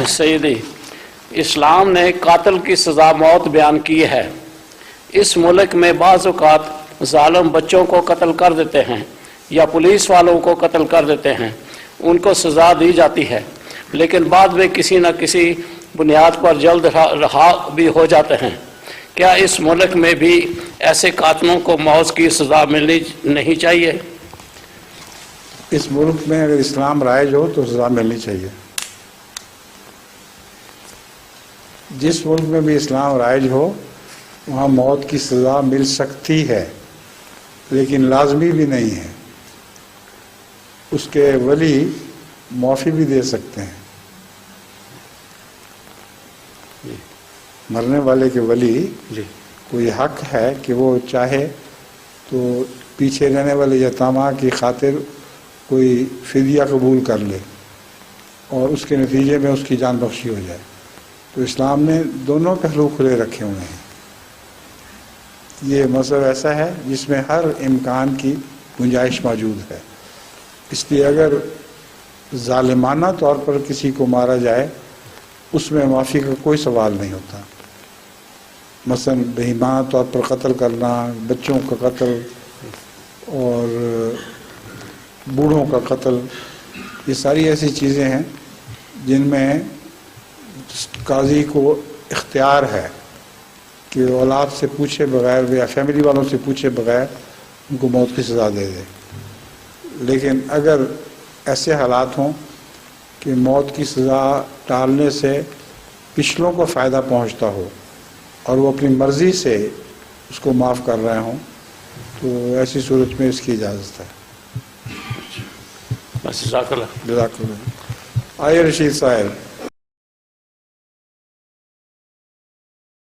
سیدی، اسلام نے قاتل کی سزا موت بیان کی ہے۔ اس ملک میں بعض اوقات ظالم بچوں کو قتل کر دیتے ہیں یا پولیس والوں کو قتل کر دیتے ہیں، ان کو سزا دی جاتی ہے، لیکن بعد میں کسی نہ کسی بنیاد پر جلد رہا بھی ہو جاتے ہیں۔ کیا اس ملک میں بھی ایسے قاتلوں کو موت کی سزا ملنی نہیں چاہیے؟ اس ملک میں اگر اسلام رائج ہو تو سزا ملنی چاہیے۔ جس ملک میں بھی اسلام رائج ہو وہاں موت کی سزا مل سکتی ہے، لیکن لازمی بھی نہیں ہے۔ اس کے ولی معافی بھی دے سکتے ہیں۔ مرنے والے کے ولی کوئی حق ہے کہ وہ چاہے تو پیچھے رہنے والے یتامہ کی خاطر کوئی فدیہ قبول کر لے اور اس کے نتیجے میں اس کی جان بخشی ہو جائے۔ تو اسلام نے دونوں پہلو کھلے رکھے ہوئے ہیں۔ یہ مذہب ایسا ہے جس میں ہر امکان کی گنجائش موجود ہے۔ اس لیے اگر ظالمانہ طور پر کسی کو مارا جائے اس میں معافی کا کوئی سوال نہیں ہوتا۔ مثلا بہیمانہ طور پر قتل کرنا، بچوں کا قتل اور بوڑھوں کا قتل، یہ ساری ایسی چیزیں ہیں جن میں قاضی کو اختیار ہے کہ اولاد سے پوچھے بغیر یا فیملی والوں سے پوچھے بغیر ان کو موت کی سزا دے دے۔ لیکن اگر ایسے حالات ہوں کہ موت کی سزا ٹالنے سے پچھلوں کو فائدہ پہنچتا ہو اور وہ اپنی مرضی سے اس کو معاف کر رہے ہوں تو ایسی صورت میں اس کی اجازت ہے۔ بس جزاک اللہ۔ جزاک اللہ۔ آئیے رشید صاحب۔